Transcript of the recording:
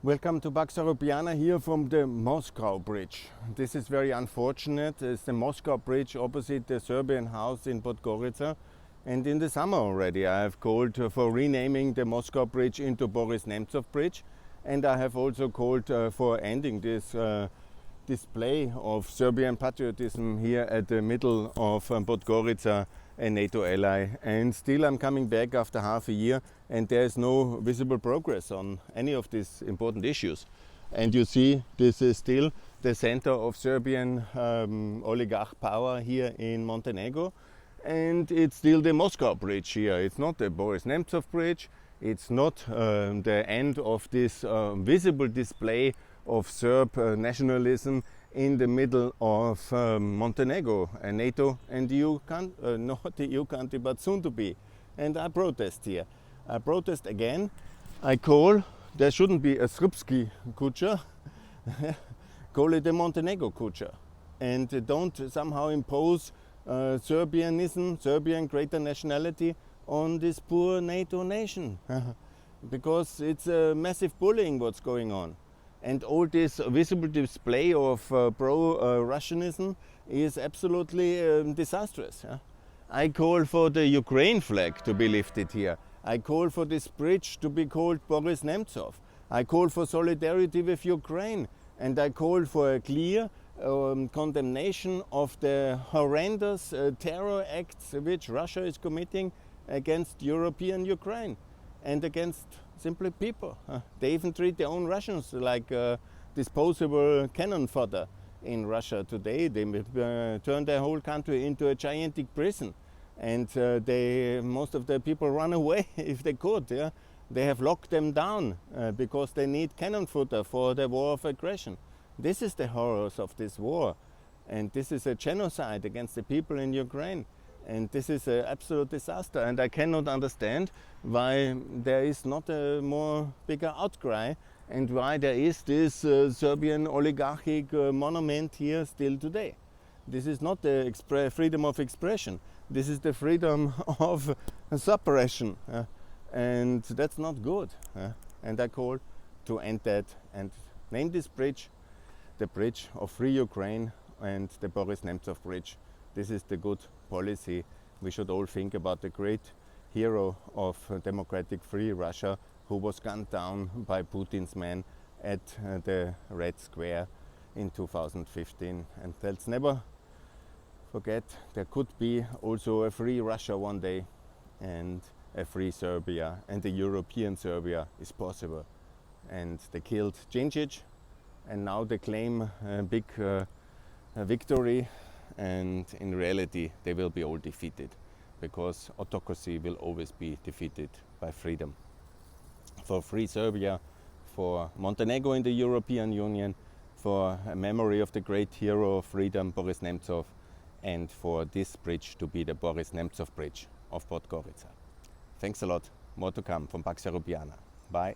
Welcome to Podgorcia here from the Moscow Bridge. This is very unfortunate. It's the Moscow Bridge opposite the Serbian house in Podgorcia. And in the summer already I have called for renaming the Moscow Bridge into Boris Nemtsov Bridge. And I have also called for ending this display of Serbian patriotism here at the middle of Podgorcia, a NATO ally. And still I'm coming back after half a year and there is no visible progress on any of these important issues. And you see, this is still the center of Serbian oligarch power here in Montenegro. And it's still the Moscow Bridge here. It's not the Boris Nemtsov Bridge. It's not the end of this visible display of Serb nationalism in the middle of Montenegro, a NATO and EU country, not the EU country, but soon to be. And I protest here. I protest again. I call, there shouldn't be a Srpski kuća, call it a Montenegro kuća. And don't somehow impose Serbianism, Serbian greater nationality on this poor NATO nation. Because it's a massive bullying what's going on. And all this visible display of pro-Russianism is absolutely disastrous. I call for the Ukraine flag to be lifted here. I call for this bridge to be called Boris Nemtsov. I call for solidarity with Ukraine. And I call for a clear condemnation of the horrendous terror acts which Russia is committing against European Ukraine and against simply people. They even treat their own Russians like disposable cannon fodder in Russia today. They turn their whole country into a gigantic prison. And most of the people run away if they could. Yeah? They have locked them down because they need cannon fodder for the war of aggression. This is the horrors of this war. And this is a genocide against the people in Ukraine. And this is an absolute disaster. And I cannot understand why there is not a more bigger outcry and why there is this Serbian oligarchic monument here still today. This is not the freedom of expression. This is the freedom of suppression. And that's not good. And I call to end that and name this bridge the Bridge of Free Ukraine and the Boris Nemtsov Bridge. This is the good policy. We should all think about the great hero of democratic free Russia who was gunned down by Putin's men at the Red Square in 2015. And let's never forget there could be also a free Russia one day and a free Serbia, and the European Serbia is possible. And they killed Djindjic and now they claim a big victory. And in reality they will be all defeated because autocracy will always be defeated by freedom. For free Serbia, for Montenegro in the European Union, for a memory of the great hero of freedom Boris Nemtsov, and for this bridge to be the Boris Nemtsov Bridge of Podgorcia. Thanks a lot. More to come from Podgorcia. Bye.